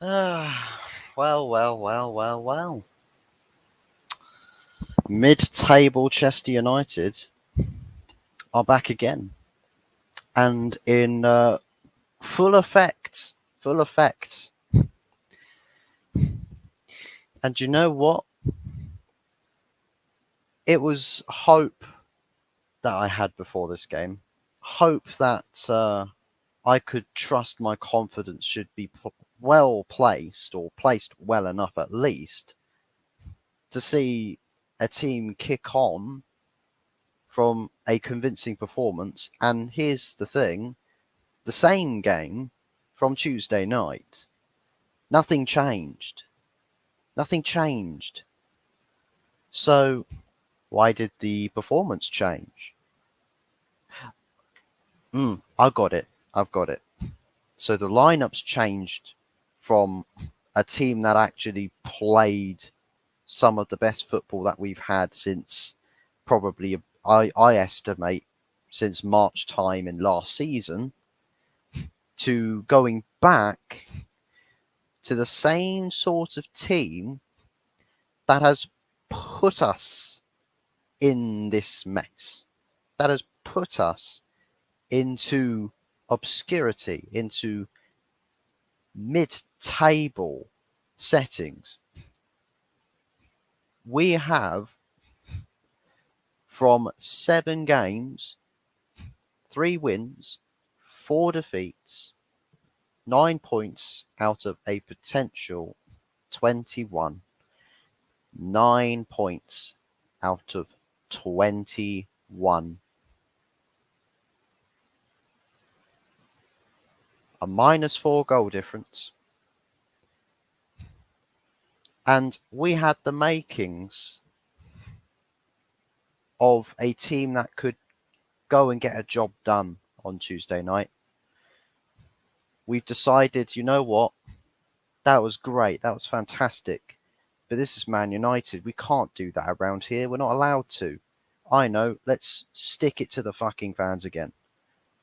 Well. Mid-table Chester United are back again, and in full effect. Full effect. And you know what? It was hope that I had before this game. Hope that I could trust my confidence should be well placed, or placed well enough at least, to see a team kick on from a convincing performance. And here's the thing, the same game from Tuesday night. Nothing changed. Nothing changed. So, why did the performance change? I got it. I've got it. So, the lineups changed from a team that actually played some of the best football that we've had since probably, I estimate, since March time in last season, to going back to the same sort of team that has put us in this mess, that has put us into obscurity, into mid-table settings. We have, from 7 games, 3 wins, 4 defeats, 9 points out of a potential 21. 9 points out of 21. A -4 goal difference. And we had the makings of a team that could go and get a job done on Tuesday night. We've decided, you know what? That was great. That was fantastic. But this is Man United. We can't do that around here. We're not allowed to. I know. Let's stick it to the fucking fans again.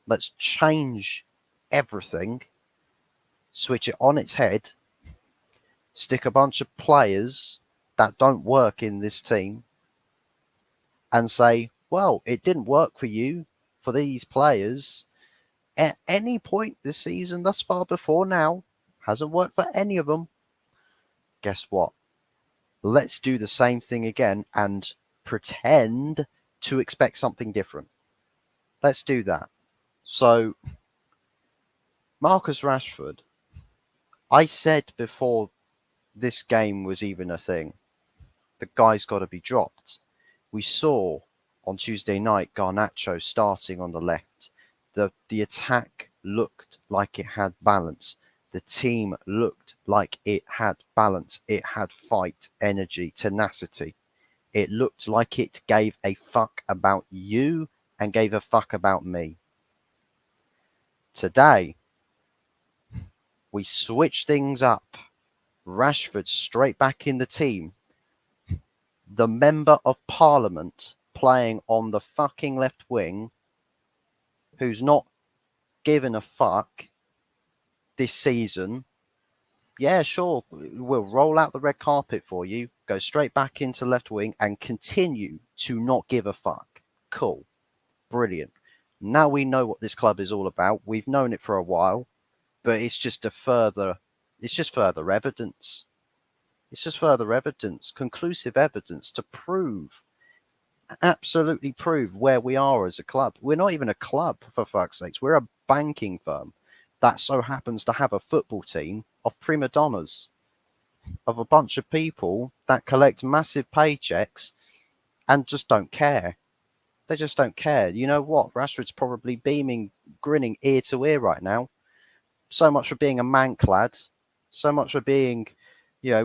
Let's change everything. Switch it on its head. Stick a bunch of players that don't work in this team and say, well, it didn't work for you, for these players, at any point this season thus far before now. Hasn't worked for any of them. Guess what? Let's do the same thing again and pretend to expect something different. Let's do that. So, Marcus Rashford, I said before this game was even a thing, the guy's got to be dropped. We saw on Tuesday night Garnacho starting on the left. The attack looked like it had balance. The team looked like it had balance. It had fight, energy, tenacity. It looked like it gave a fuck about you and gave a fuck about me. Today, we switched things up. Rashford straight back in the team. The Member of Parliament playing on the fucking left wing, who's not given a fuck this season. Yeah, sure, we'll roll out the red carpet for you, go straight back into left wing and continue to not give a fuck. Cool. Brilliant. Now we know what this club is all about. We've known it for a while, but it's just further evidence. It's just further evidence, conclusive evidence to prove, absolutely prove where we are as a club. We're not even a club, for fuck's sakes. We're a banking firm that so happens to have a football team of prima donnas, of a bunch of people that collect massive paychecks and just don't care. They just don't care. You know what? Rashford's probably beaming, grinning ear to ear right now. So much for being a man-clad. So much for being,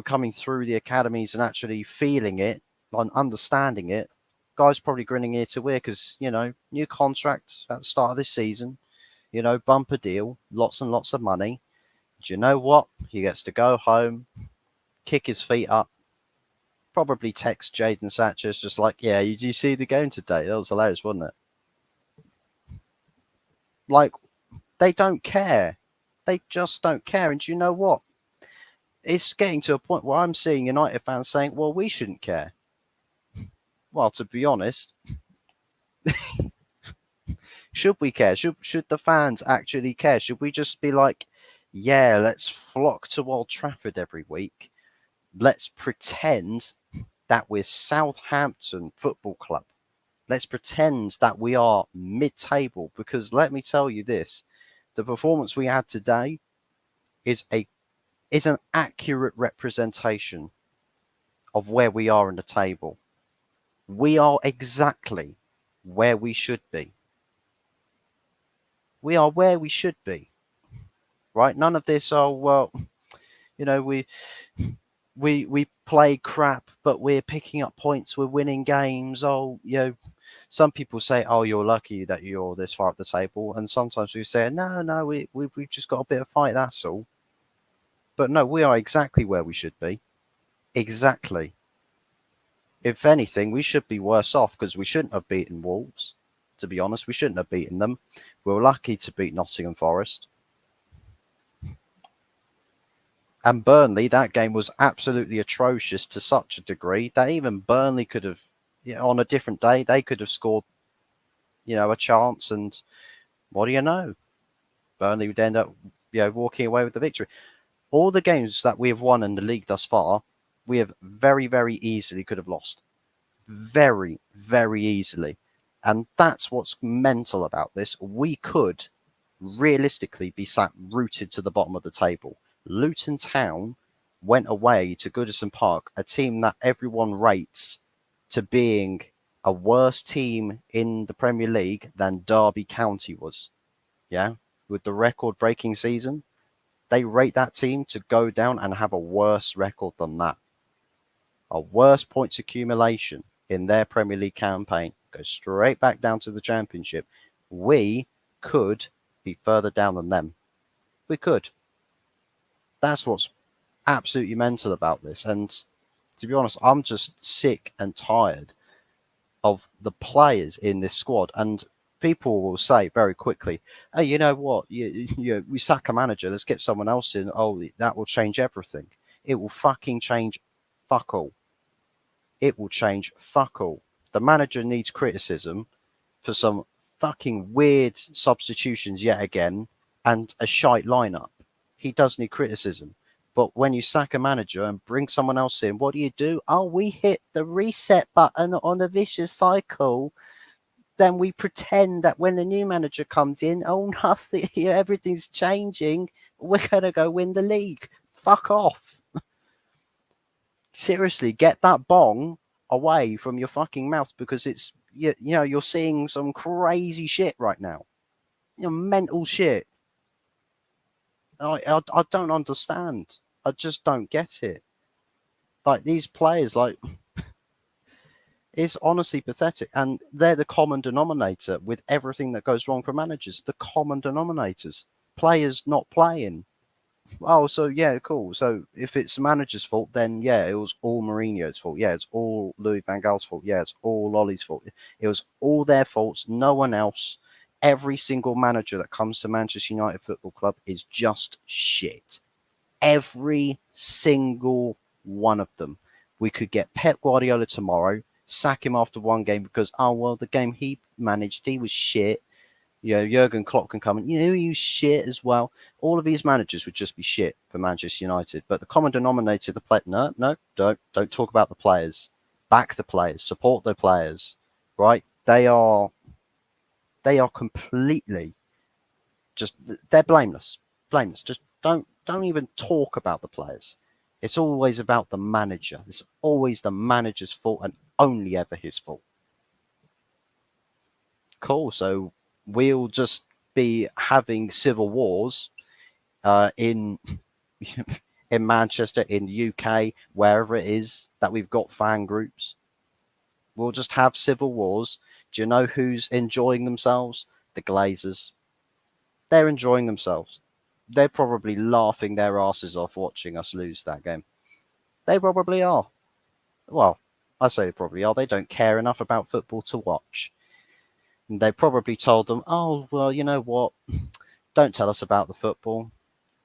coming through the academies and actually feeling it and understanding it. Guy's probably grinning ear to ear because, new contract at the start of this season. Bumper deal, lots and lots of money. Do you know what? He gets to go home, kick his feet up, probably text Jadon Sancho just like, yeah, did you see the game today? That was hilarious, wasn't it? Like, they don't care. They just don't care. And do you know what? It's getting to a point where I'm seeing United fans saying, well, we shouldn't care. Well, to be honest, should we care? Should the fans actually care? Should we just be like, yeah, let's flock to Old Trafford every week. Let's pretend that we're Southampton Football Club. Let's pretend that we are mid-table, because let me tell you this, the performance we had today is an accurate representation of where we are in the table. We are exactly where we should be. We are where we should be, right? None of this, oh, well, you know, we play crap, but we're picking up points, we're winning games. Oh, some people say, oh, you're lucky that you're this far up the table. And sometimes we say, no, we've just got a bit of fight, that's all. But no, we are exactly where we should be. Exactly. If anything, we should be worse off because we shouldn't have beaten Wolves. To be honest, we shouldn't have beaten them. We were lucky to beat Nottingham Forest. And Burnley, that game was absolutely atrocious to such a degree that even Burnley could have, on a different day, they could have scored, a chance. And what do you know? Burnley would end up, walking away with the victory. All the games that we have won in the league thus far, we have very, very easily could have lost. Very, very easily. And that's what's mental about this. We could realistically be sat rooted to the bottom of the table. Luton Town went away to Goodison Park, a team that everyone rates to being a worse team in the Premier League than Derby County was. Yeah, with the record-breaking season, they rate that team to go down and have a worse record than that. A worse points accumulation in their Premier League campaign. Go straight back down to the Championship. We could be further down than them. We could. That's what's absolutely mental about this. And to be honest, I'm just sick and tired of the players in this squad. And people will say very quickly, hey, you know what? We sack a manager. Let's get someone else in. Oh, that will change everything. It will fucking change fuck all. It will change fuck all. The manager needs criticism for some fucking weird substitutions yet again and a shite lineup. He does need criticism. But when you sack a manager and bring someone else in, what do? Oh, we hit the reset button on a vicious cycle. Then we pretend that when the new manager comes in, oh, nothing, everything's changing. We're going to go win the league. Fuck off. Seriously, get that bong away from your fucking mouth, because it's, you're seeing some crazy shit right now. Mental shit. I don't understand. I just don't get it. Like, these players, like, it's honestly pathetic. And they're the common denominator with everything that goes wrong for managers. The common denominators. Players not playing. Oh, so yeah, cool. So if it's the manager's fault, then yeah, it was all Mourinho's fault. Yeah, it's all Louis van Gaal's fault. Yeah, it's all Ollie's fault. It was all their faults, no one else. Every single manager that comes to Manchester United Football Club is just shit. Every single one of them. We could get Pep Guardiola tomorrow, sack him after one game because, oh, well, the game he managed, he was shit. Jurgen Klopp can come and, he was shit as well. All of these managers would just be shit for Manchester United. But the common denominator, the play, no, don't talk about the players. Back the players, support the players, right? They are completely just, they're blameless. Just don't even talk about the players. It's always about the manager. It's always the manager's fault and only ever his fault. Cool. So we'll just be having civil wars in in Manchester, in the UK, wherever it is that we've got fan groups. We'll just have civil wars. Do you know who's enjoying themselves? The Glazers. They're enjoying themselves. They're probably laughing their asses off watching us lose that game. They probably are. Well, I say they probably are. They don't care enough about football to watch. And they probably told them, oh, well, you know what? Don't tell us about the football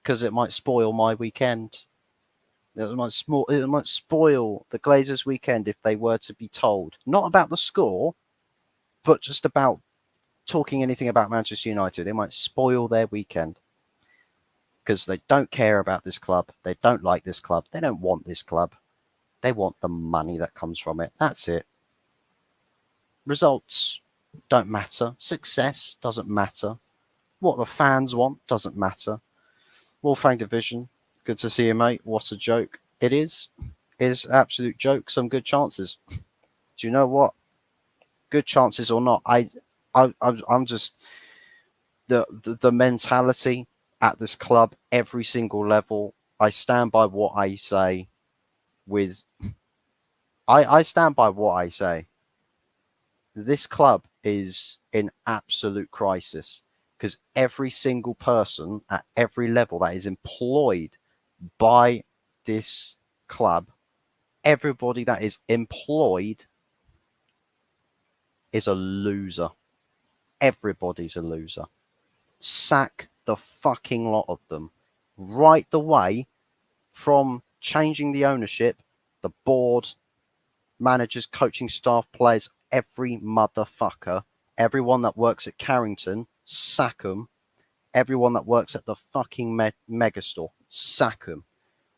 because it might spoil my weekend. It might spoil the Glazers' weekend if they were to be told, not about the score, but just about talking anything about Manchester United. It might spoil their weekend because they don't care about this club. They don't like this club. They don't want this club. They want the money that comes from it. That's it. Results don't matter. Success doesn't matter. What the fans want doesn't matter. Wolfgang Division, good to see you, mate. What a joke. It is. It is absolute joke. Some good chances. Do you know what? Good chances or not, I'm just the mentality at this club, every single level. I stand by what I say. With I stand by what I say. This club is in absolute crisis because every single person at every level that is employed by this club, everybody that is employed is a loser. Everybody's a loser. Sack the fucking lot of them. Right the way from changing the ownership, the board, managers, coaching staff, players, every motherfucker, everyone that works at Carrington, sack them. Everyone that works at the fucking megastore, sack them.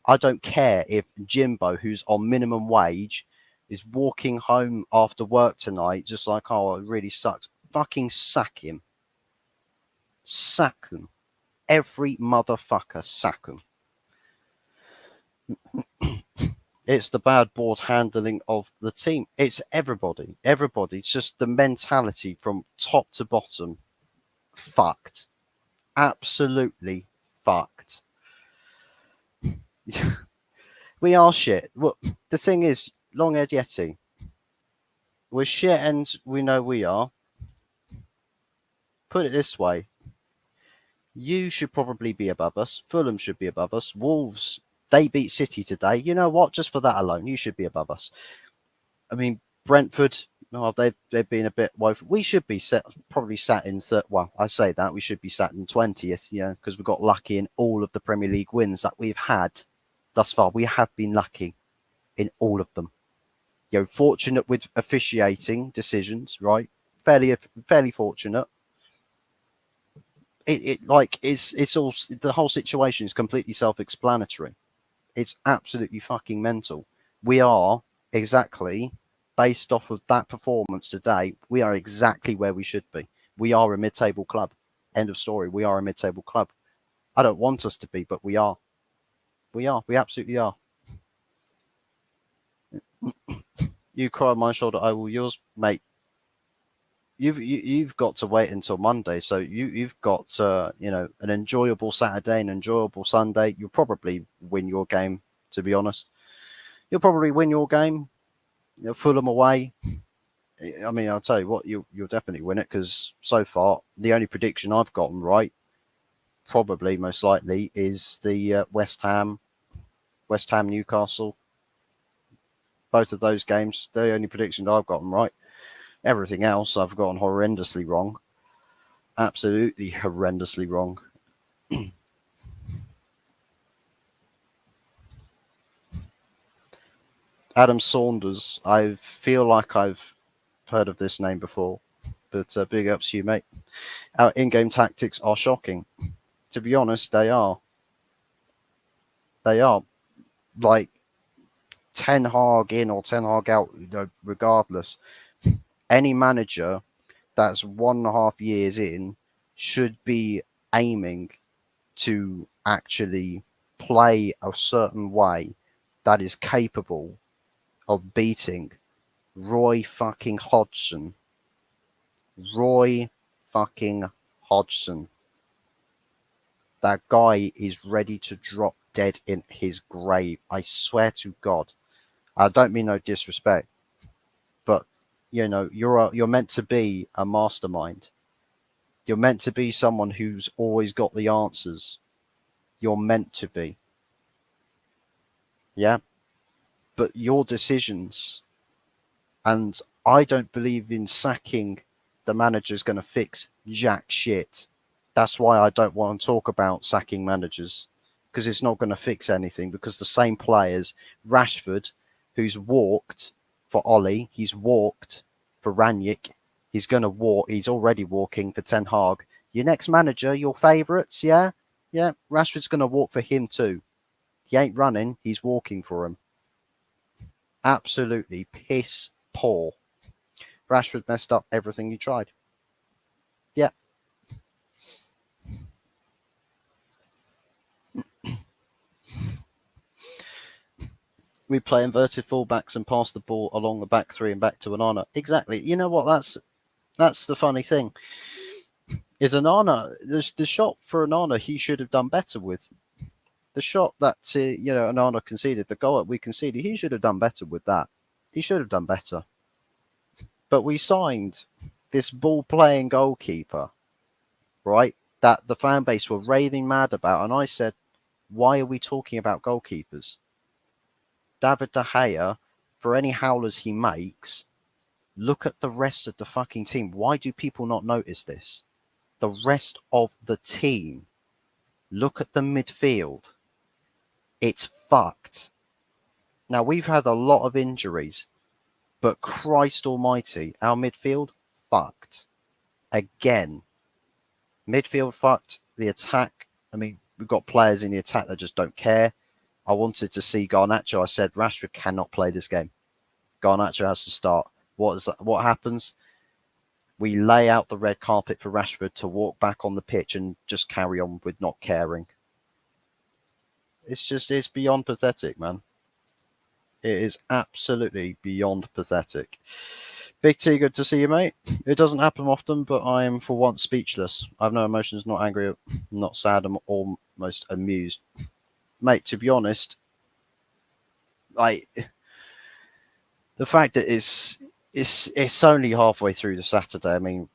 I don't care if Jimbo, who's on minimum wage, is walking home after work tonight, just like, oh, it really sucks. Fucking sack him. Sack them. Every motherfucker, sack them. It's the bad board handling of the team. It's everybody. Everybody. It's just the mentality from top to bottom. Fucked. Absolutely fucked. We are shit. Well, the thing is, Long-Haired Yeti, we're shit and we know we are. Put it this way. You should probably be above us. Fulham should be above us. Wolves, they beat City today. You know what? Just for that alone, you should be above us. I mean, Brentford, oh, they've been a bit woeful. We should be probably sat in well, I say that we should be sat in 20th, because we got lucky in all of the Premier League wins that we've had thus far. We have been lucky in all of them. Fortunate with officiating decisions, right? Fairly fortunate. It's all, the whole situation is completely self-explanatory. It's absolutely fucking mental. We are exactly, based off of that performance today, we are exactly where we should be. We are a mid-table club. End of story. We are a mid-table club. I don't want us to be, but we are. We are. We absolutely are. You cry on my shoulder, I will yours, mate. You've got to wait until Monday, so you've got an enjoyable Saturday, an enjoyable Sunday. You'll probably win your game, to be honest. You'll probably win your game. Fulham away. I mean, I'll tell you what, you'll definitely win it because so far the only prediction I've gotten right, probably most likely, is the West Ham Newcastle. Both of those games, the only prediction I've gotten right. Everything else I've gotten horrendously wrong. Absolutely horrendously wrong. Adam Saunders, I feel like I've heard of this name before, but big ups to you, mate. Our in-game tactics are shocking. To be honest, they are. They are. Like, Ten Hag in or Ten Hag out, regardless. Any manager that's 1.5 years in should be aiming to actually play a certain way that is capable of beating Roy fucking Hodgson. Roy fucking Hodgson. That guy is ready to drop dead in his grave. I swear to God. I don't mean no disrespect, but you're meant to be a mastermind. You're meant to be someone who's always got the answers. You're meant to be. Yeah? But your decisions, and I don't believe in sacking the manager's going to fix jack shit. That's why I don't want to talk about sacking managers, because it's not going to fix anything, because the same players, Rashford, who's walked for Ollie, he's walked for Ranić, he's going to walk, he's already walking for Ten Hag. Your next manager, your favourites, yeah? Yeah, Rashford's going to walk for him too. He ain't running, he's walking for him. Absolutely piss poor. Rashford messed up everything he tried. Yeah. We play inverted fullbacks and pass the ball along the back three and back to Onana. Exactly. You know what? That's the funny thing. Is Onana the shot for Onana? He should have done better with the shot that Onana conceded. The goal that we conceded, he should have done better with that. He should have done better. But we signed this ball playing goalkeeper, right? That the fan base were raving mad about, and I said, why are we talking about goalkeepers? David De Gea, for any howlers he makes, look at the rest of the fucking team. Why do people not notice this? The rest of the team. Look at the midfield. It's fucked. Now, we've had a lot of injuries, but Christ almighty, our midfield, fucked. Again. Midfield fucked. The attack, I mean, we've got players in the attack that just don't care. I wanted to see Garnacho. I said, Rashford cannot play this game. Garnacho has to start. What happens? We lay out the red carpet for Rashford to walk back on the pitch and just carry on with not caring. It's beyond pathetic, man. It is absolutely beyond pathetic. Big T, good to see you, mate. It doesn't happen often, but I am for once speechless. I have no emotions, not angry, not sad, I'm almost amused. Mate, to be honest, like, the fact that it's only halfway through the Saturday. I mean,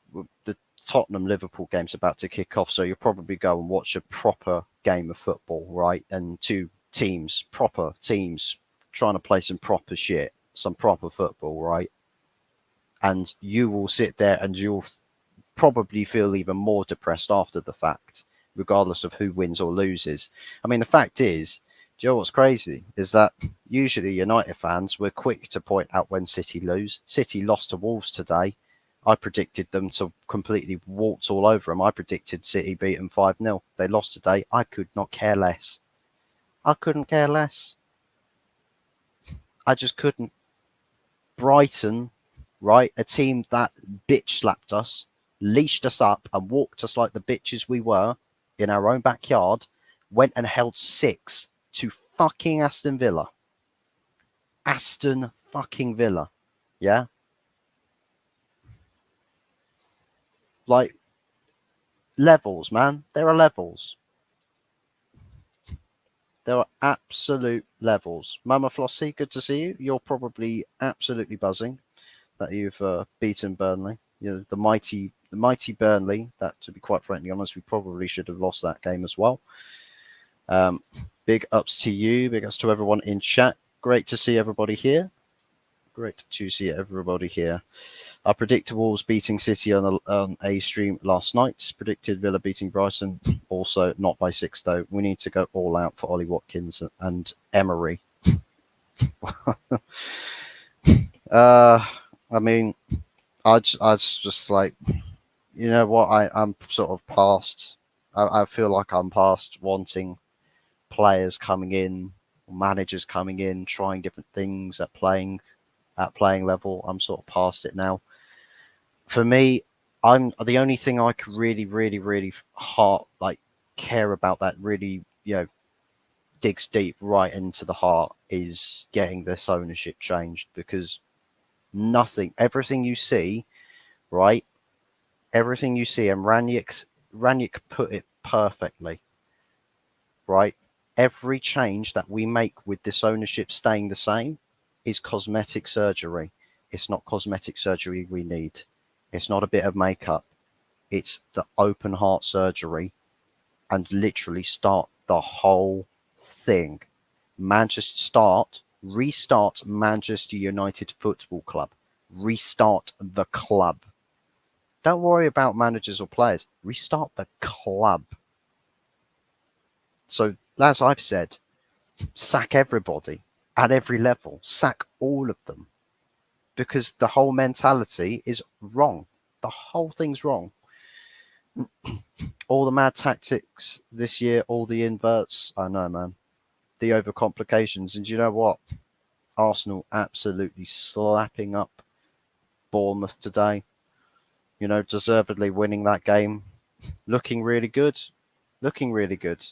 the Tottenham Liverpool game's about to kick off, so you'll probably go and watch a proper game of football, right? And two teams, proper teams, trying to play some proper shit, some proper football, right? And you will sit there and you'll probably feel even more depressed after the fact, regardless of who wins or loses. I mean, the fact is, do you know what's crazy? Is that usually United fans were quick to point out when City lose. City lost to Wolves today. I predicted them to completely waltz all over them. I predicted City beat them 5-0. They lost today. I could not care less. I couldn't care less. I just couldn't. Brighton, right? A team that bitch slapped us, leashed us up and walked us like the bitches we were in our own backyard, went and held 6 to fucking Aston Villa. Aston fucking Villa. Yeah? Like, levels, man. There are levels. There are absolute levels. Mama Flossie, good to see you. You're probably absolutely buzzing that you've beaten Burnley. You know, the mighty Burnley. That, to be quite frankly honest, we probably should have lost that game as well. Big ups to you. Big ups to everyone in chat. Great to see everybody here. Great to see everybody here. I predicted Wolves beating City on a stream last night. Predicted Villa beating Brighton. Also not by 6 though. We need to go all out for Ollie Watkins and Emery. I mean, I just like, you know what? I'm sort of past. I feel like I'm past wanting players coming in, managers coming in, trying different things at playing level. I'm sort of past it now. For me, I'm the only thing I could really care about that really, digs deep right into the heart is getting this ownership changed, because everything you see, right? Everything you see, and Ranić put it perfectly, right? Every change that we make with this ownership staying the same is cosmetic surgery. It's not cosmetic surgery we need. It's not a bit of makeup. It's the open heart surgery and literally start the whole thing. Restart Manchester United Football Club. Restart the club. Don't worry about managers or players. Restart the club. So as I've said, sack everybody at every level, sack all of them, because the whole mentality is wrong. The whole thing's wrong. All the mad tactics this year, all the inverts, I know, man. The overcomplications. And you know what? Arsenal absolutely slapping up Bournemouth today. You know, deservedly winning that game. Looking really good. Looking really good.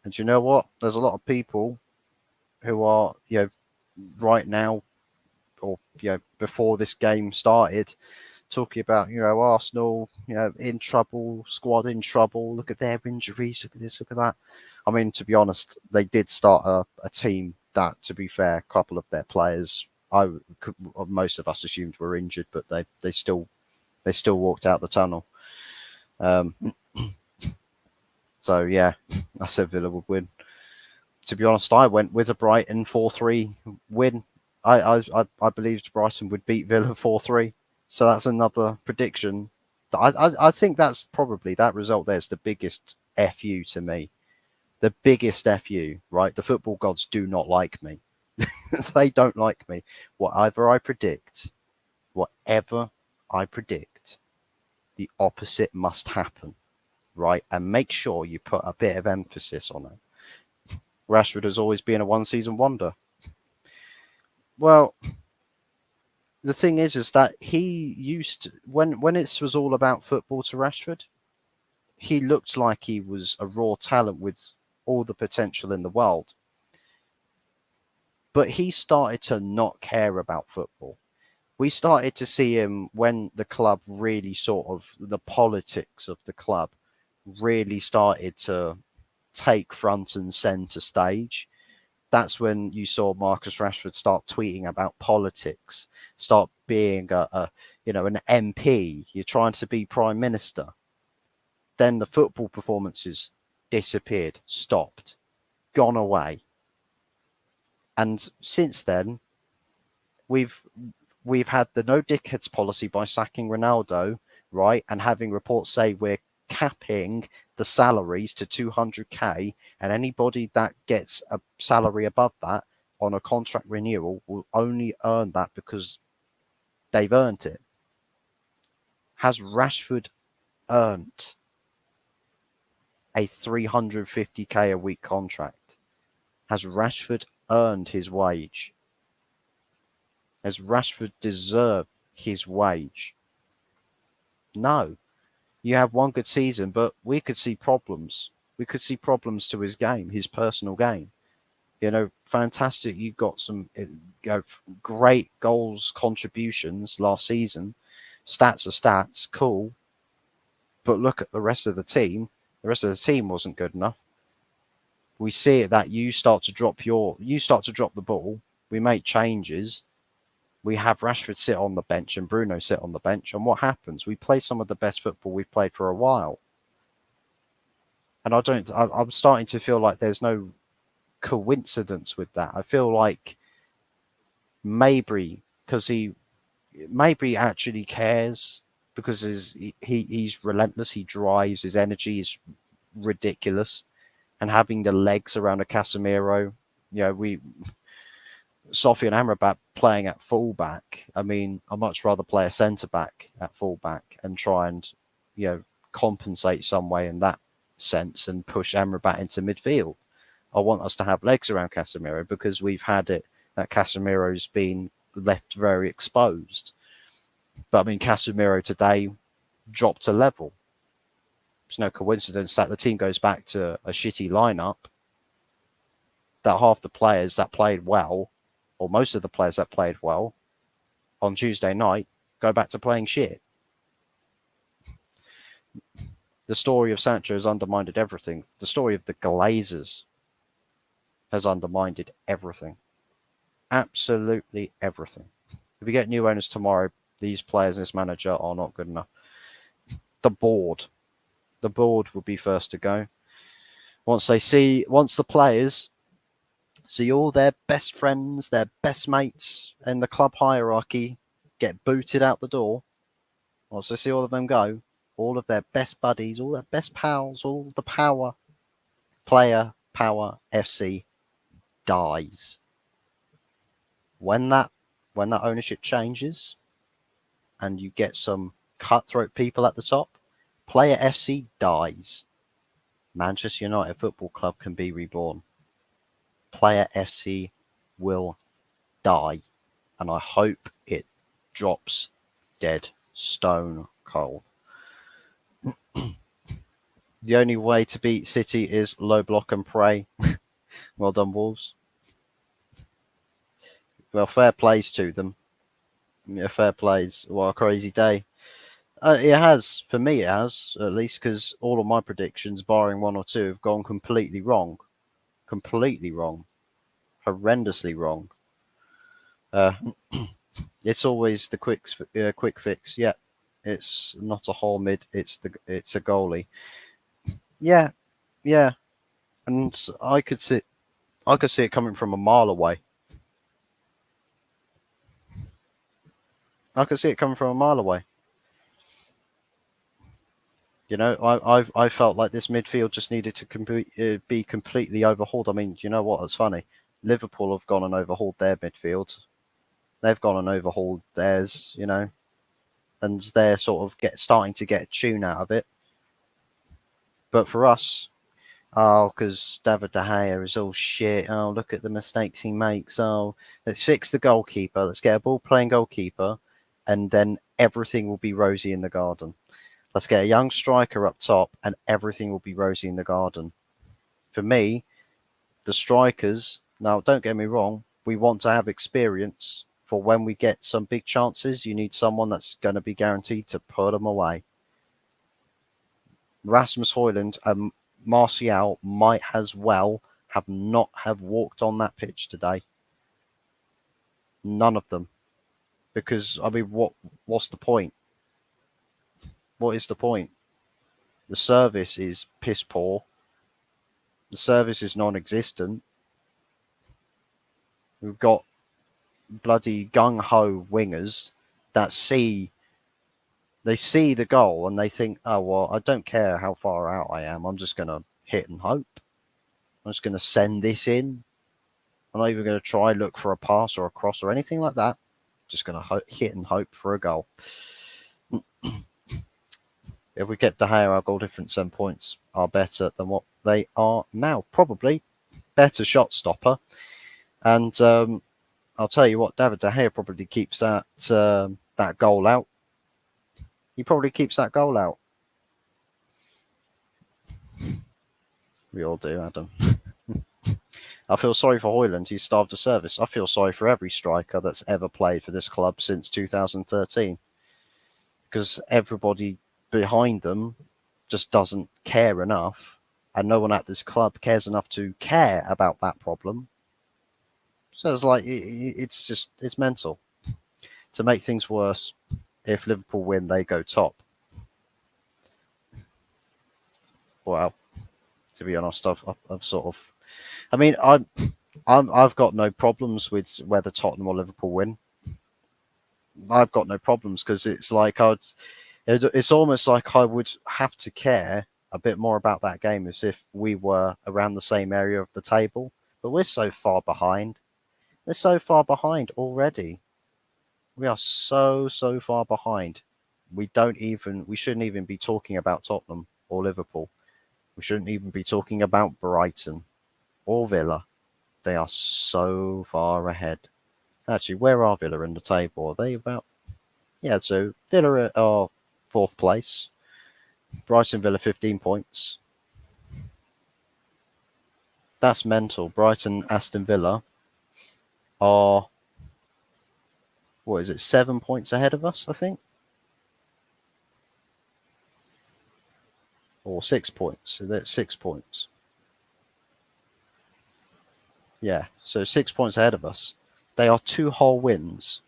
And you know what? There's a lot of people who are, right now, or, before this game started, talking about, Arsenal, in trouble, squad in trouble. Look at their injuries. Look at this, look at that. I mean, to be honest, they did start a team that, to be fair, a couple of their players, most of us assumed were injured, but they still walked out the tunnel. Um, so yeah, I said Villa would win. To be honest, I went with a Brighton 4-3 win. I believed Brighton would beat Villa 4-3. So that's another prediction. I think that's probably, that result there is the biggest FU to me. The biggest FU, right? The football gods do not like me. They don't like me. Whatever I predict, the opposite must happen, right? And make sure you put a bit of emphasis on it. Rashford has always been a one-season wonder. Well, the thing is that he used to, when it was all about football to Rashford, he looked like he was a raw talent with all the potential in the world. But he started to not care about football. We started to see him when the club really sort of, the politics of the club really started to take front and center stage. That's when you saw Marcus Rashford start tweeting about politics, start being an MP. You're trying to be prime minister. Then the football performances disappeared, stopped, gone away. And since then, we've had the no dickheads policy by sacking Ronaldo, right? And having reports say we're capping the salaries to 200k, and anybody that gets a salary above that on a contract renewal will only earn that because they've earned it. Has Rashford earned a 350k a week contract? Has Rashford earned his wage? Has Rashford deserved his wage? No. You have one good season, but we could see problems. We could see problems to his game, his personal game. Fantastic. You got some great goals contributions last season. Stats are stats, cool. But look at the rest of the team. The rest of the team wasn't good enough. We see it that you start to drop the ball. We make changes. We have Rashford sit on the bench and Bruno sit on the bench. And what happens? We play some of the best football we've played for a while. And I'm starting to feel like there's no coincidence with that. I feel like maybe actually cares, because he's relentless. He drives. His energy is ridiculous. And having the legs around a Casemiro, Sophie and Amrabat playing at fullback. I mean, I'd much rather play a centre back at fullback and try and, compensate some way in that sense and push Amrabat into midfield. I want us to have legs around Casemiro, because we've had it that Casemiro's been left very exposed. But I mean, Casemiro today dropped a level. It's no coincidence that the team goes back to a shitty lineup, that half the players that played well, or most of the players that played well on Tuesday night, go back to playing shit. The story of Sancho has undermined everything. The story of the Glazers has undermined everything. Absolutely everything. If we get new owners tomorrow, these players and this manager are not good enough. The board will be first to go. Once the players see all their best friends, their best mates in the club hierarchy get booted out the door, once they see all of them go, all of their best buddies, all their best pals, all the power, player Power FC dies. When that ownership changes and you get some cutthroat people at the top, Player FC dies. Manchester United Football Club can be reborn. Player FC will die. And I hope it drops dead stone cold. The only way to beat City is low block and pray. Well done, Wolves. Well, fair plays to them. Yeah, fair plays. What a crazy day. It has, for me, it has, at least, because all of my predictions, barring one or two, have gone completely wrong. Completely wrong. Horrendously wrong. It's always the quick fix. Yeah, it's not a whole mid. It's a goalie. Yeah, yeah, and I could see it coming from a mile away. I could see it coming from a mile away. You know, I felt like this midfield just needed to be completely overhauled. I mean, you know what? It's funny. Liverpool have gone and overhauled their midfield. They've gone and overhauled theirs. You know, and they're sort of starting to get a tune out of it. But for us, oh, because David De Gea is all shit. Oh, look at the mistakes he makes. Oh, let's fix the goalkeeper. Let's get a ball-playing goalkeeper, and then everything will be rosy in the garden. Let's get a young striker up top, and everything will be rosy in the garden. For me, the strikers, now don't get me wrong, we want to have experience. For when we get some big chances, you need someone that's going to be guaranteed to put them away. Rasmus Højlund and Martial might as well have walked on that pitch today. None of them. Because, I mean, what's the point? What is the point? The service is piss poor. The service is non-existent. We've got bloody gung-ho wingers that see the goal and they think, oh, well, I don't care how far out I am. I'm just going to hit and hope. I'm just going to send this in. I'm not even going to try look for a pass or a cross or anything like that. Just going to hit and hope for a goal. If we get De Gea, our goal difference and points are better than what they are now. Probably better shot stopper. And I'll tell you what, David De Gea probably keeps that goal out. He probably keeps that goal out. We all do, Adam. I feel sorry for Højlund. He's starved of service. I feel sorry for every striker that's ever played for this club since 2013. Because everybody behind them just doesn't care enough. And no one at this club cares enough to care about that problem. So it's like, it's mental. To make things worse, if Liverpool win, they go top. Well, to be honest, I've sort of, I mean, I've got no problems with whether Tottenham or Liverpool win. I've got no problems because it's like it's almost like I would have to care a bit more about that game as if we were around the same area of the table. But we're so far behind. We're so far behind already. We are so far behind. We shouldn't even be talking about Tottenham or Liverpool. We shouldn't even be talking about Brighton or Villa. They are so far ahead. Actually, where are Villa in the table? Are they about? Yeah, so Villa are fourth place. Brighton Villa 15 points. That's mental. Brighton, Aston Villa are, what is it, 7 points ahead of us, I think? Or 6 points. So that's 6 points. Yeah, so 6 points ahead of us. They are 2 whole wins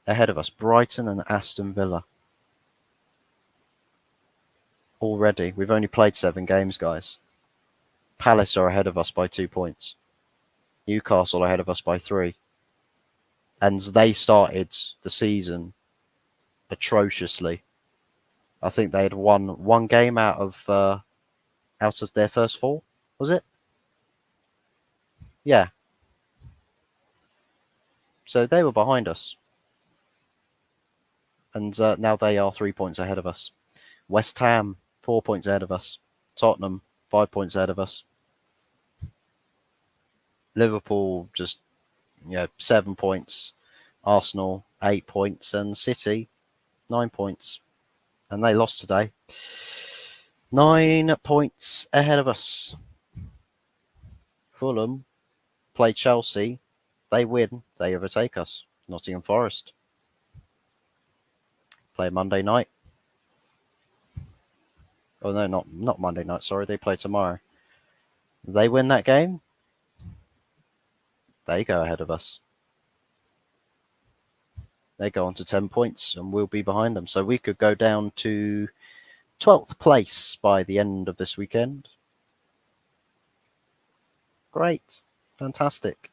ahead of us. Brighton and Aston Villa. Already. We've only played 7 games, guys. Palace are ahead of us by 2 points. Newcastle are ahead of us by 3. And they started the season atrociously. I think they had won one game out of their first 4, was it? Yeah. So they were behind us. And now they are 3 points ahead of us. West Ham, 4 points ahead of us. Tottenham, 5 points ahead of us. Liverpool, just 7 points. Arsenal, 8 points. And City, 9 points. And they lost today. 9 points ahead of us. Fulham play Chelsea. They win. They overtake us. Nottingham Forest play Monday night. Oh no, not Monday night. Sorry, they play tomorrow. They win that game. They go ahead of us. They go on to 10 points and we'll be behind them. So we could go down to 12th place by the end of this weekend. Great. Fantastic.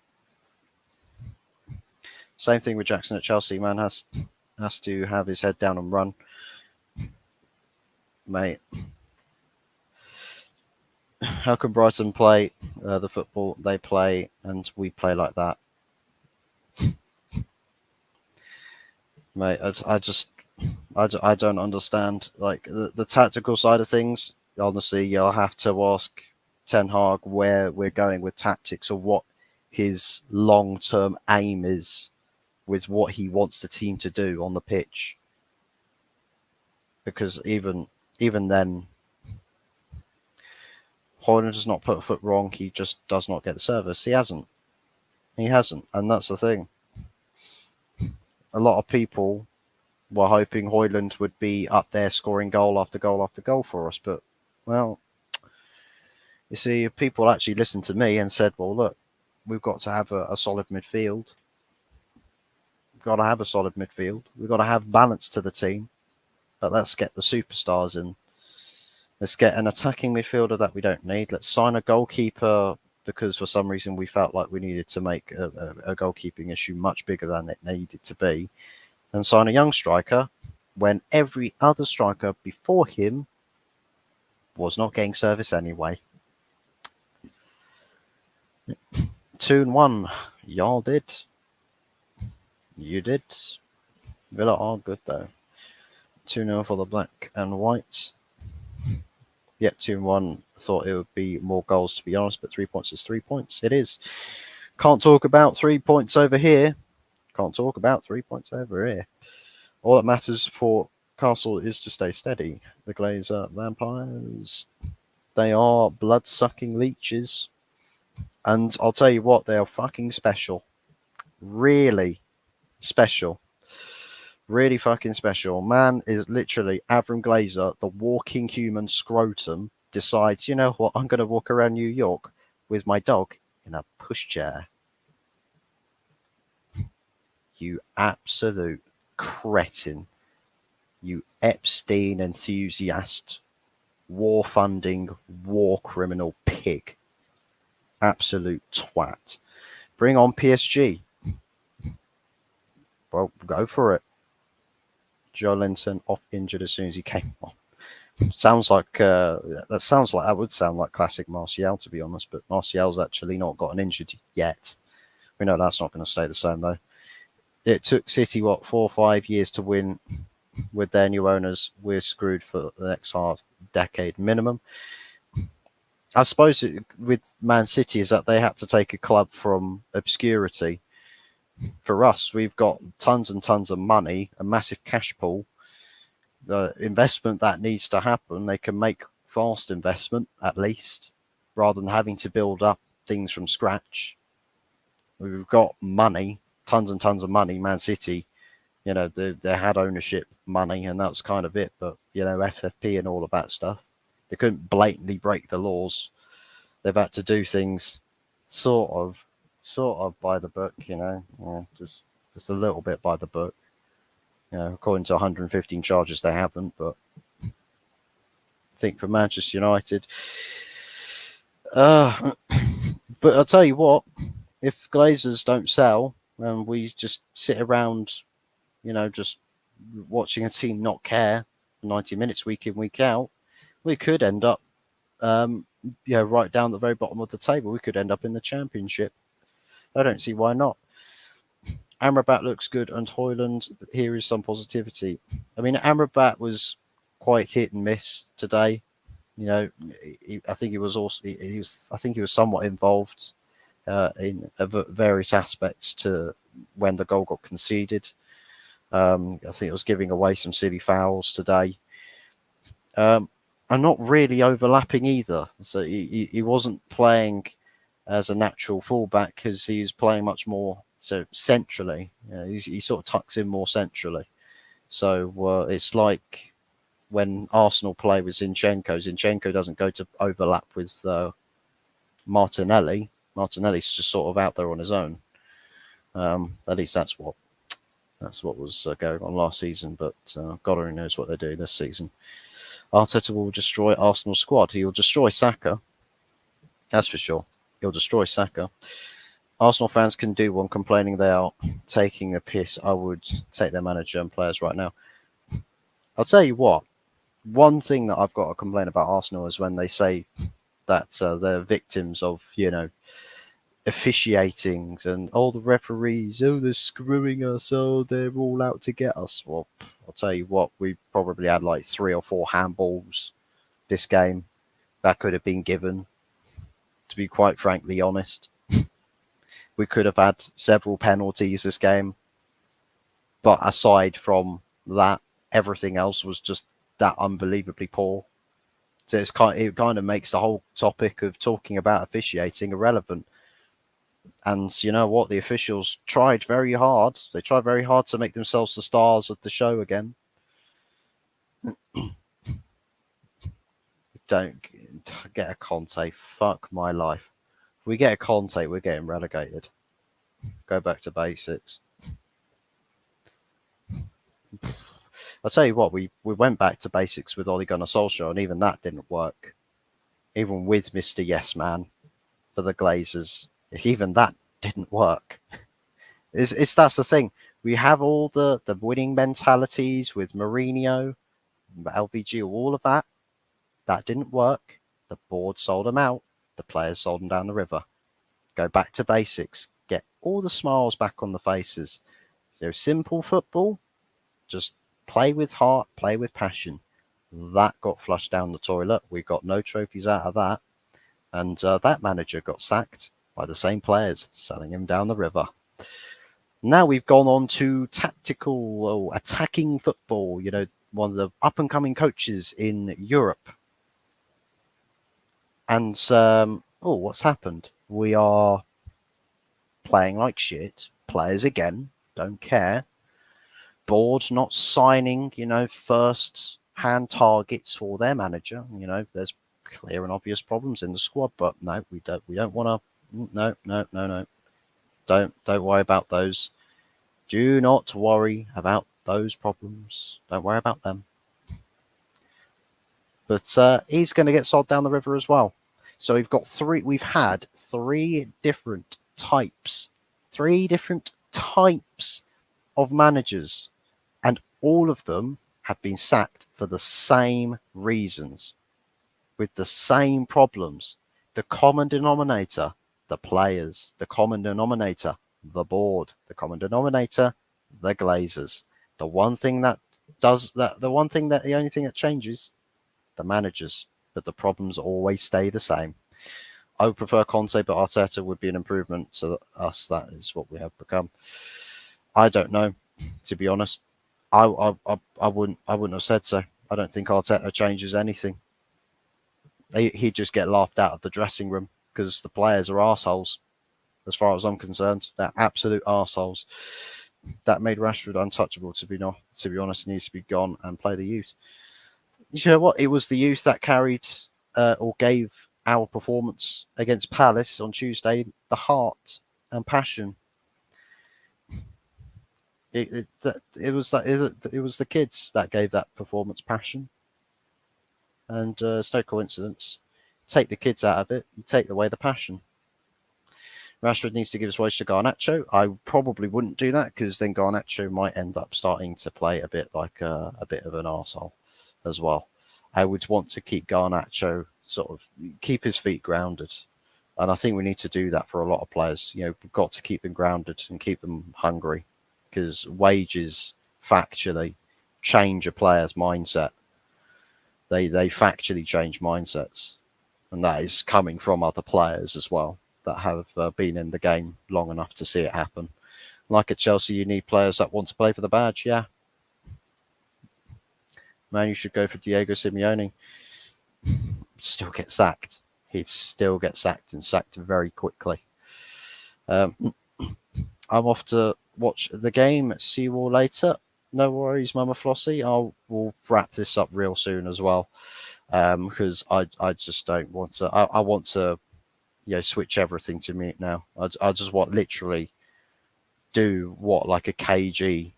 Same thing with Jackson at Chelsea, man. Has to have his head down and run. Mate. How can Brighton play the football they play and we play like that? Mate, I don't understand. Like the tactical side of things, honestly, you'll have to ask Ten Hag where we're going with tactics or what his long-term aim is with what he wants the team to do on the pitch. Because even then, Hoyland does not put a foot wrong. He just does not get the service. He hasn't, and that's the thing. A lot of people were hoping Hoyland would be up there scoring goal after goal after goal for us, but well, you see, people actually listened to me and said, "Well, look, we've got to have a solid midfield. We've got to have a solid midfield. We've got to have balance to the team, but let's get the superstars in." Let's get an attacking midfielder that we don't need. Let's sign a goalkeeper because for some reason we felt like we needed to make a goalkeeping issue much bigger than it needed to be. And sign a young striker when every other striker before him was not getting service anyway. 2-1. Y'all did. You did. Villa are good though. 2-0 for the black and whites. Yep, 2-1. Thought it would be more goals, to be honest, but 3 points is 3 points. It is. Can't talk about 3 points over here. Can't talk about 3 points over here. All that matters for Castle is to stay steady. The Glazer vampires, they are blood-sucking leeches. And I'll tell you what, they are fucking special. Really special. Really fucking special. Man is literally Avram Glazer, the walking human scrotum, decides, you know what, I'm going to walk around New York with my dog in a pushchair. You absolute cretin. You Epstein enthusiast. War funding, war criminal pig. Absolute twat. Bring on PSG. Well, go for it. Joe Linton off injured as soon as he came on. Sounds like that would sound like classic Martial, to be honest, but Martial's actually not gotten injured yet. We know that's not going to stay the same though. It took City 4 or 5 years to win with their new owners. We're screwed for the next half decade minimum. I suppose with Man City is that they had to take a club from obscurity. For us, we've got tons and tons of money, a massive cash pool. The investment that needs to happen, they can make fast investment at least, rather than having to build up things from scratch. We've got money, tons and tons of money. Man City, they had ownership money, and that's kind of it. But FFP and all of that stuff, they couldn't blatantly break the laws. They've had to do things sort of by the book, just a little bit by the book. According to 115 charges, they haven't. But I think for Manchester United, but I'll tell you what, if Glazers don't sell and we just sit around, just watching a team not care for 90 minutes week in, week out, we could end up, right down the very bottom of the table. We could end up in the Championship. I don't see why not. Amrabat looks good, and Hoyland, here is some positivity. I mean, Amrabat was quite hit and miss today. You know, I think he was also he was I think he was somewhat involved in various aspects to when the goal got conceded. I think it was giving away some silly fouls today. And not really overlapping either. So he wasn't playing as a natural fullback because he's playing much more so centrally. You know, he sort of tucks in more centrally. So it's like when Arsenal play with Zinchenko. Zinchenko doesn't go to overlap with Martinelli. Martinelli's just sort of out there on his own. At least that's what was going on last season. But God only knows what they're doing this season. Arteta will destroy Arsenal's squad. He will destroy Saka. That's for sure. He'll destroy Saka. Arsenal fans can do one complaining they are taking a piss. I would take their manager and players right now. I'll tell you what. One thing that I've got to complain about Arsenal is when they say that they're victims of, officiatings and the referees, they're screwing us, they're all out to get us. Well, I'll tell you what, we probably had like 3 or 4 handballs this game that could have been given, to be quite frankly honest. We could have had several penalties this game, but aside from that, everything else was just that unbelievably poor. So it kind of makes the whole topic of talking about officiating irrelevant. And you know what? The officials tried very hard. They tried very hard to make themselves the stars of the show again. Don't get a Conte. Fuck my life. If we get a Conte, we're getting relegated. Go back to basics. I'll tell you what, we went back to basics with Ole Gunnar Solskjaer, and even that didn't work. Even with Mr. Yes Man for the Glazers, even that didn't work. That's the thing. We have all the winning mentalities with Mourinho, LVG, all of that. That didn't work. The board sold them out. The players sold them down the river. Go back to basics. Get all the smiles back on the faces. So simple football. Just play with heart, play with passion. That got flushed down the toilet. We got no trophies out of that. And that manager got sacked by the same players, selling him down the river. Now we've gone on to tactical, attacking football. One of the up-and-coming coaches in Europe. And, what's happened? We are playing like shit. Players again, don't care. Board not signing, first-hand targets for their manager. There's clear and obvious problems in the squad, but no, we don't want to. No. Don't worry about those. Do not worry about those problems. Don't worry about them. But he's going to get sold down the river as well. So we've had 3 different types. 3 different types of managers. And all of them have been sacked for the same reasons. With the same problems. The common denominator, the players. The common denominator, the board. The common denominator, the Glazers. The only thing that changes, the managers, but the problems always stay the same. I would prefer Conte, but Arteta would be an improvement to us. That is what we have become. I don't know, to be honest. I wouldn't have said so. I don't think Arteta changes anything. He'd just get laughed out of the dressing room because the players are arseholes. As far as I'm concerned, they're absolute arseholes. That made Rashford untouchable. To be honest, he needs to be gone and play the youth. You know what? It was the youth that carried or gave our performance against Palace on Tuesday the heart and passion. It was the kids that gave that performance passion, and it's no coincidence. Take the kids out of it, you take away the passion. Rashford needs to give his voice to Garnacho. I probably wouldn't do that because then Garnacho might end up starting to play a bit like a bit of an arsehole as well. I would want to keep Garnacho keep his feet grounded. And I think we need to do that for a lot of players. You know, we've got to keep them grounded and keep them hungry, because wages factually change a player's mindset. They factually change mindsets, and that is coming from other players as well that have been in the game long enough to see it happen. Like at Chelsea, you need players that want to play for the badge. Yeah, man, you should go for Diego Simeone. Still get sacked. He'd still get sacked, and sacked very quickly. I'm off to watch the game. See you all later. No worries, Mama Flossie. We'll wrap this up real soon as well, because I just don't want to. I want to, switch everything to mute now. I just want literally do what like a KG,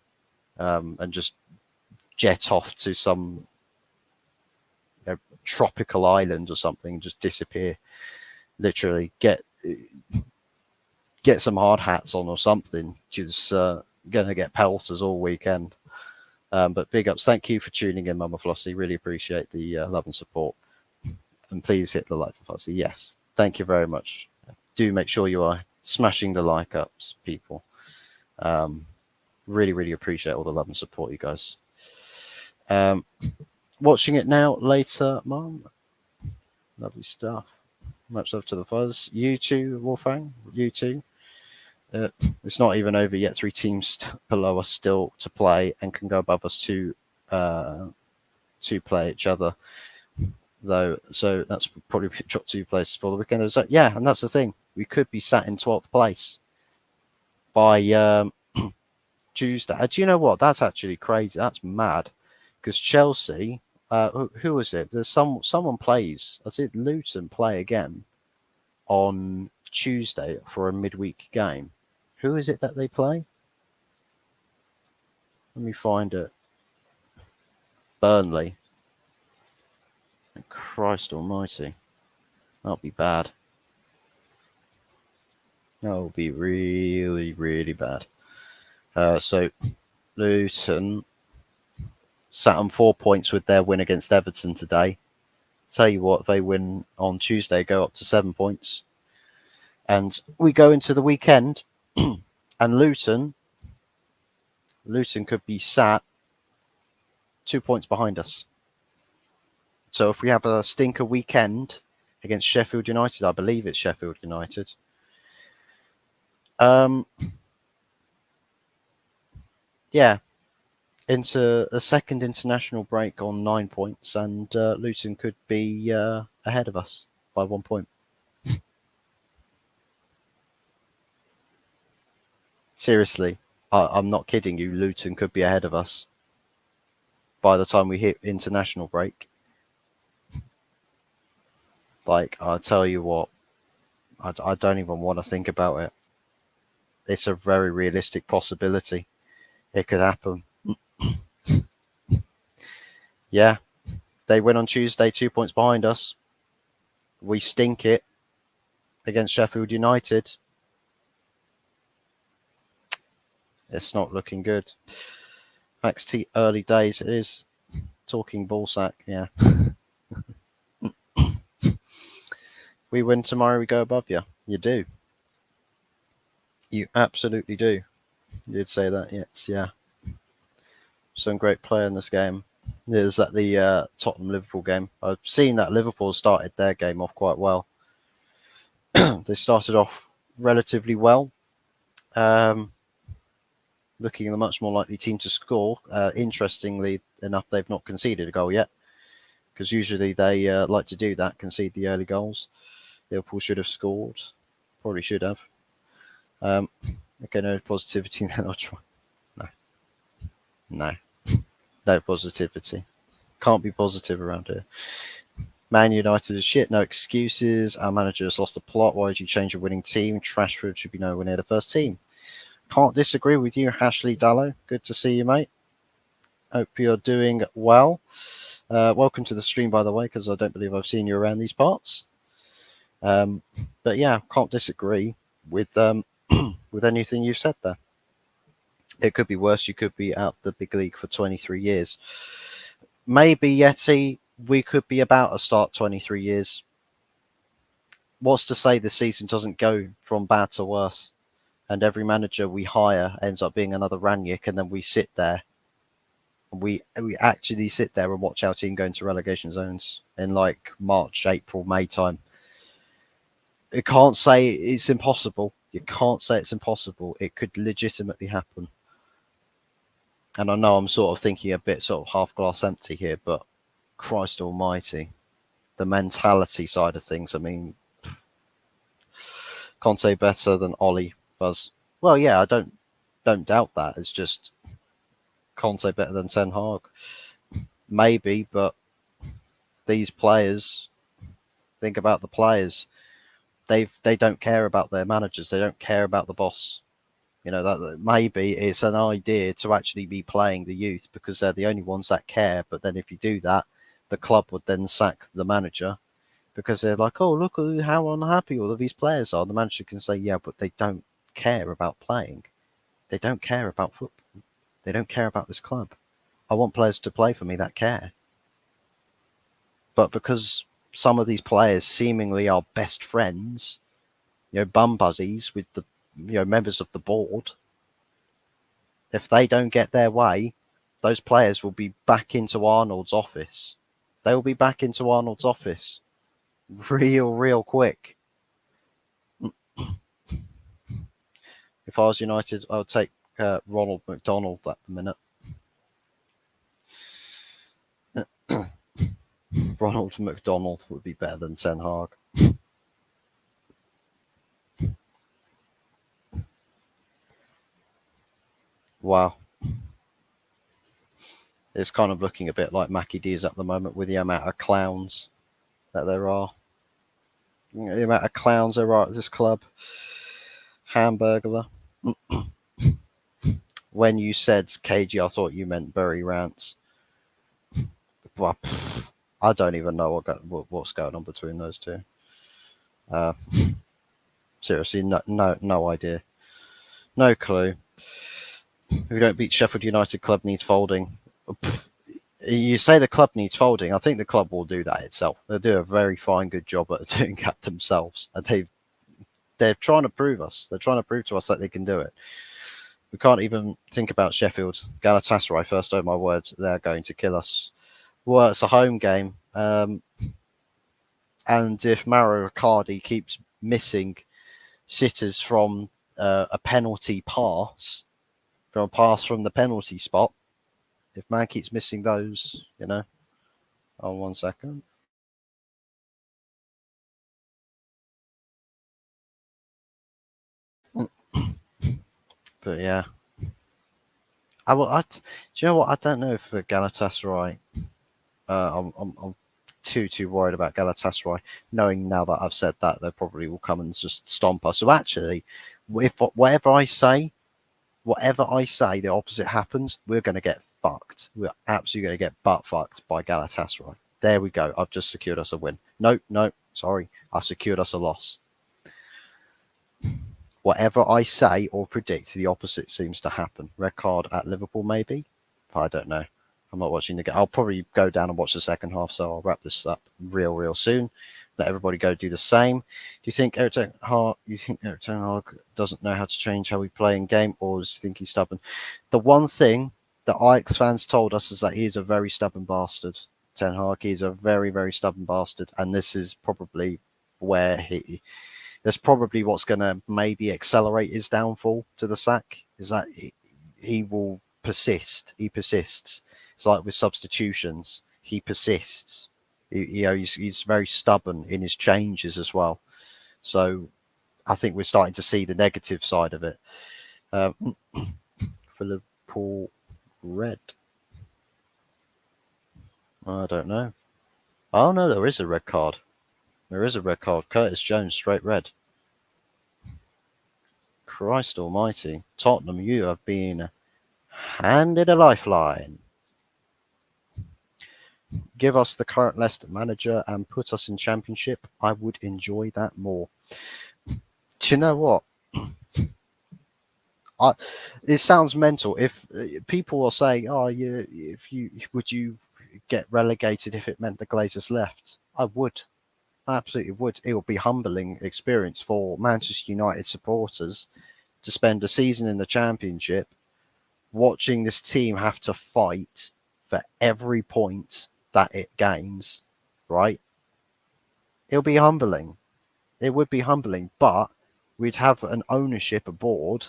and just jet off to some tropical island or something, just disappear. Literally get some hard hats on or something, because gonna get pelters all weekend. But big ups, thank you for tuning in, Mama Flossie. Really appreciate the love and support. And please hit the like for Flossie. Yes, thank you very much. Do make sure you are smashing the like ups, people. Really, really appreciate all the love and support, you guys. Watching it now, later, Mom. Lovely stuff. Much love to the fuzz. You too, Wolfgang. You too. It's not even over yet. 3 teams below us still to play, and can go above us to play each other, though. So that's probably dropped 2 places for the weekend. So yeah, and that's the thing. We could be sat in 12th place by Tuesday. Do you know what? That's actually crazy. That's mad. Because Chelsea, who was it? There's someone plays. I think Luton play again on Tuesday for a midweek game. Who is it that they play? Let me find it. Burnley. Christ almighty. That'll be bad. That'll be really, really bad. So Luton sat on 4 points with their win against Everton today. Tell you what, if they win on Tuesday, go up to 7 points. And we go into the weekend, and Luton could be sat 2 points behind us. So if we have a stinker weekend against Sheffield United, I believe it's Sheffield United. Yeah, into a second international break on 9 points, and Luton could be ahead of us by 1 point. Seriously, I'm not kidding you. Luton could be ahead of us by the time we hit international break. Like, I'll tell you what, I don't even want to think about it. It's a very realistic possibility. It could happen. Yeah, they win on Tuesday, 2 points behind us. We stink it against Sheffield United. It's not looking good. Max T, early days. It is talking ball sack. Yeah. We win tomorrow, we go above you. You do. You absolutely do. You'd say that, yes, yeah. Some great player in this game. It was at the Tottenham-Liverpool game. I've seen that Liverpool started their game off quite well. They started off relatively well. Looking at a much more likely team to score. Interestingly enough, they've not conceded a goal yet, because usually they like to do that, concede the early goals. Liverpool should have scored. Probably should have. Okay, no positivity. Then I'll try. No positivity. Can't be positive around here. Man United is shit. No excuses. Our manager has lost the plot. Why did you change your winning team? Trashford should be nowhere near the first team. Can't disagree with you, Ashley Dallow. Good to see you, mate. Hope you're doing well. Welcome to the stream, by the way, because I don't believe I've seen you around these parts. But yeah, can't disagree with with anything you said there. It could be worse. You could be out of the big league for 23 years. Maybe, Yeti, we could be about to start 23 years. What's to say the season doesn't go from bad to worse, and every manager we hire ends up being another Ranić, and then we sit there, we actually sit there and watch our team go into relegation zones in like March, April, May time. You can't say it's impossible. You can't say it's impossible. It could legitimately happen. And I know I'm sort of thinking a bit sort of half glass empty here, but Christ Almighty, the mentality side of things. I mean, Conte better than Ollie was. Well, yeah, I don't doubt that. It's just Conte better than Ten Hag, maybe, but these players, think about the players. They don't care about their managers. They don't care about the boss. You know, that maybe it's an idea to actually be playing the youth because they're the only ones that care. But then if you do that, the club would then sack the manager because they're like, oh, look at how unhappy all of these players are. The manager can say, yeah, but they don't care about playing. They don't care about football. They don't care about this club. I want players to play for me that care. But because some of these players seemingly are best friends, you know, bum buddies with the members of the board, if they don't get their way, those players will be back into Arnold's office. They will be back into Arnold's office real quick. If I was United, I would take Ronald McDonald at the minute. Ronald McDonald would be better than Ten Hag. Wow. It's kind of looking a bit like Mackie D's at the moment with the amount of clowns that there are. The amount of clowns there are at this club. Hamburglar. When you said cagey, I thought you meant Bury Rants. Well, I don't even know what's going on between those two. Seriously, no idea. No clue. If we don't beat Sheffield United, club needs folding. You say the club needs folding. I think the club will do that itself. They'll do a very fine, good job at doing that themselves. And they're trying to prove us. They're trying to prove to us that they can do it. We can't even think about Sheffield. Galatasaray, first oh my words, they're going to kill us. Well, it's a home game. And if Mauro Icardi keeps missing sitters from a penalty pass, from a pass from the penalty spot, if man keeps missing those, you know. Oh, 1 second. But yeah. Do you know what? I don't know if Galatasaray. I'm too worried about Galatasaray. Knowing now that I've said that, they probably will come and just stomp us. So actually, if whatever I say, the opposite happens, we're going to get fucked. We're absolutely going to get butt fucked by Galatasaray. There we go. I've just secured us a win. No, sorry. I secured us a loss. Whatever I say or predict, the opposite seems to happen. Red card at Liverpool, maybe? I don't know. I'm not watching the game. I'll probably go down and watch the second half, so I'll wrap this up real soon. Let everybody go do the same. Do you think Eric Ten Hag doesn't know how to change how we play in game, or does he think he's stubborn? The one thing that Ajax fans told us is that he is a very stubborn bastard. Ten Hag, he's a very stubborn bastard, and this is probably where that's probably what's going to maybe accelerate his downfall to the sack, is that he will persist. He persists. It's like with substitutions. He persists. He's very stubborn in his changes as well. So I think we're starting to see the negative side of it. For Liverpool, red. I don't know. Oh no, there is a red card. There is a red card. Curtis Jones, straight red. Christ almighty. Tottenham, you have been handed a lifeline. Give us the current Leicester manager and put us in Championship. I would enjoy that more. Do you know what? It sounds mental. If people are saying, "Oh, would you get relegated if it meant the Glazers left?" I would. absolutely would. It would be humbling experience for Manchester United supporters to spend a season in the Championship watching this team have to fight for every point that it gains, right? It'll be humbling. It would be humbling, but we'd have an ownership aboard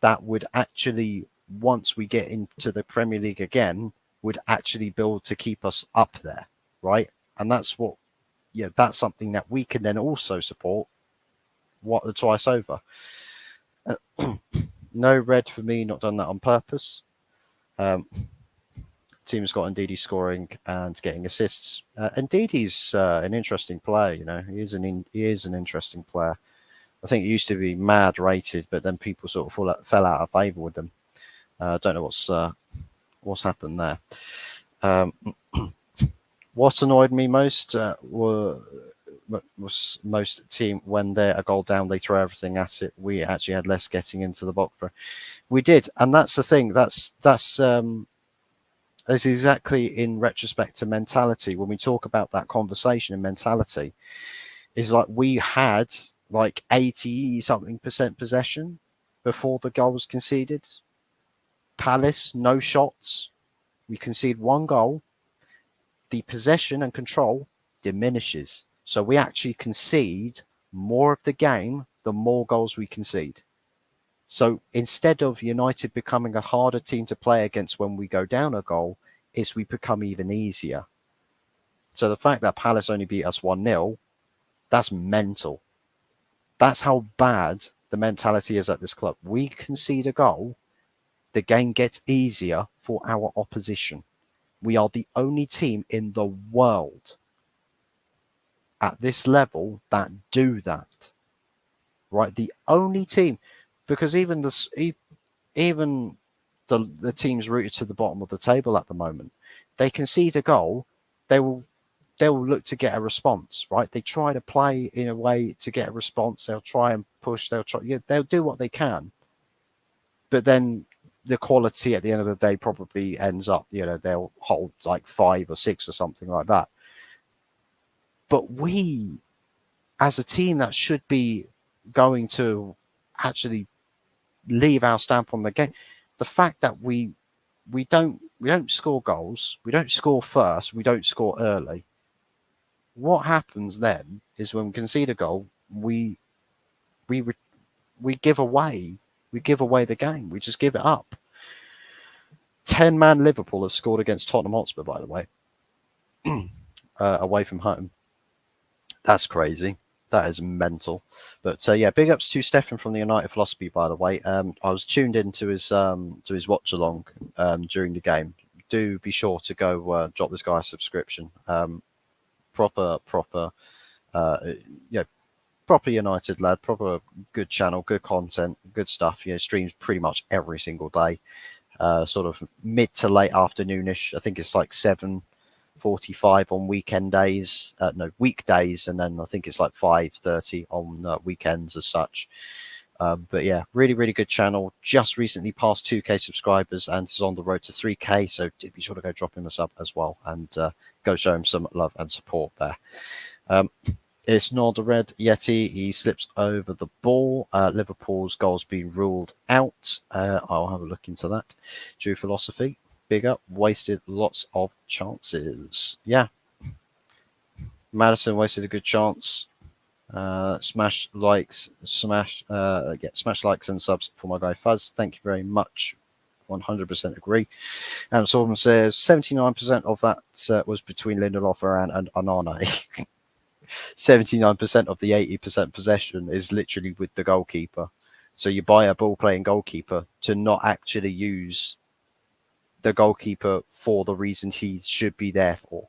that would actually, once we get into the Premier League again, would actually build to keep us up there, right? And that's what, yeah, that's something that we can then also support. What the twice over? No red for me, not done that on purpose. Um, Team's got Ndidi scoring and getting assists. Ndidi's an interesting player. You know, he is an interesting player. I think he used to be mad rated, but then people sort of fell out of favour with them. I don't know what's happened there. Um, what annoyed me most was most team when they're a goal down, they throw everything at it. We actually had less getting into the box. We did, and that's the thing. That's exactly in retrospect to mentality. When we talk about that conversation and mentality, is like we had like 80 something percent possession before the goal was conceded. Palace, no shots. We concede one goal. The possession and control diminishes. So we actually concede more of the game the more goals we concede. So instead of United becoming a harder team to play against when we go down a goal, is we become even easier. So the fact that Palace only beat us 1-0, that's mental. That's how bad the mentality is at this club. We concede a goal, the game gets easier for our opposition. We are the only team in the world at this level that do that. Right? The only team, because even the teams rooted to the bottom of the table at the moment, they concede a goal, they will look to get a response, right? They try to play in a way to get a response. They'll try and push. They'll do what they can, but then the quality at the end of the day probably ends up, they'll hold like 5 or 6 or something like that. But we, as a team that should be going to actually leave our stamp on the game, the fact that we don't score goals, we don't score first, we don't score early. What happens then is when we concede a goal, we we give away the game. We just give it up. 10-man Liverpool have scored against Tottenham Hotspur, by the way, away from home. That's crazy. That is mental. But yeah, big ups to Stefan from the United Philosophy, by the way. I was tuned into his watch along during the game. Do be sure to go drop this guy a subscription. Proper, uh, yeah, proper United lad. Proper good channel, good content, good stuff. Streams pretty much every single day. Sort of mid to late afternoonish. I think it's like 7:45 on weekend days. No, weekdays, and then I think it's like 5:30 on weekends as such. But yeah, really, really good channel. Just recently passed 2K subscribers and is on the road to 3K. So be sure to go drop him a sub as well and go show him some love and support there. It's not the red Yeti. He slips over the ball. Liverpool's goal's been ruled out. I'll have a look into that. True philosophy. Big up. Wasted lots of chances. Yeah. Madison wasted a good chance. Smash likes and subs for my guy Fuzz. Thank you very much. 100% agree. And someone says 79% of that was between Lindelof and Onana. 79% of the 80% possession is literally with the goalkeeper. So you buy a ball playing goalkeeper to not actually use the goalkeeper for the reason he should be there for.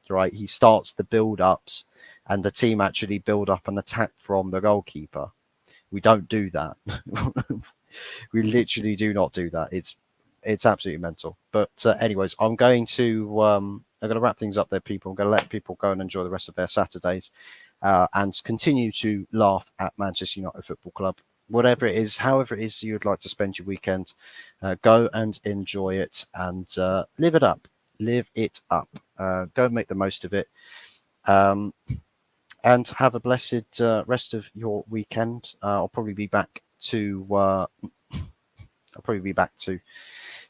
Right? He starts the build-ups and the team actually build up an attack from the goalkeeper. We don't do that. We literally do not do that. It's absolutely mental. But anyways, I'm going to wrap things up there, people. I'm going to let people go and enjoy the rest of their Saturdays and continue to laugh at Manchester United Football Club. Whatever it is, however it is you'd like to spend your weekend, go and enjoy it and live it up. Live it up. Go and make the most of it. and have a blessed rest of your weekend. I'll probably be back to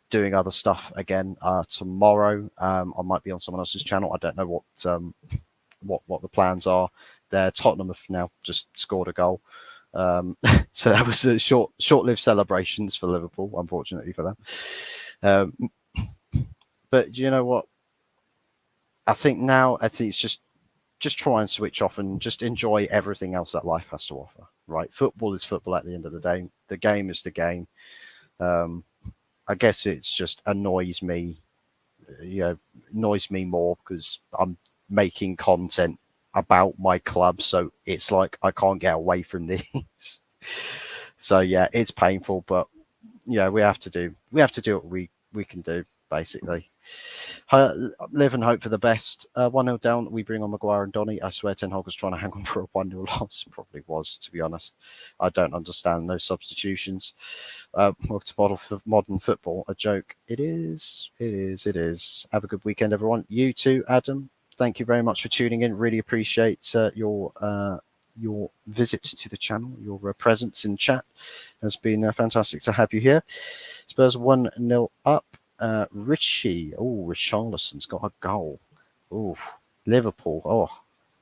doing other stuff again tomorrow. I might be on someone else's channel. I don't know what the plans are. There, Tottenham have now just scored a goal. So that was a short-lived celebrations for Liverpool, unfortunately for them. But you know what? I think it's just try and switch off and just enjoy everything else that life has to offer. Right? Football is football at the end of the day. The game is the game. I guess it's just annoys me more because I'm making content about my club, so it's like I can't get away from these. So yeah, it's painful, but yeah, we have to do what we can do, basically. Live and hope for the best. 1-0 down, we bring on Maguire and Donny. I swear Ten Hag was trying to hang on for a 1-0 loss. Probably was, to be honest. I don't understand those substitutions. What's modern football? A joke. It is. Have a good weekend, everyone. You too, Adam. Thank you very much for tuning in. Really appreciate your visit to the channel, your presence in chat. Has been fantastic to have you here. Spurs 1-0 up. Richarlison's got a goal. Oh, Liverpool. Oh,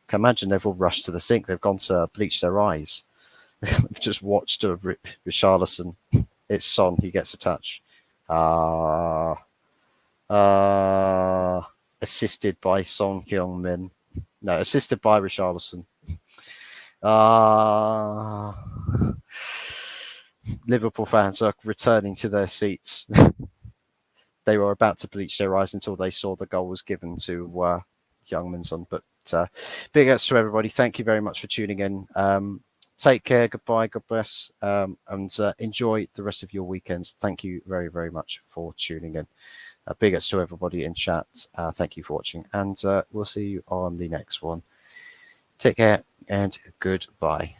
can imagine they've all rushed to the sink. They've gone to bleach their eyes. They've just watched Richarlison. It's Son. He gets a touch. Assisted by Son Heung-min. No, assisted by Richarlison. Liverpool fans are returning to their seats. They were about to bleach their eyes until they saw the goal was given to Youngman's on. But big ups to everybody. Thank you very much for tuning in. Take care. Goodbye. God bless. And enjoy the rest of your weekends. Thank you very, very much for tuning in. Big ups to everybody in chat. Thank you for watching. And we'll see you on the next one. Take care and goodbye.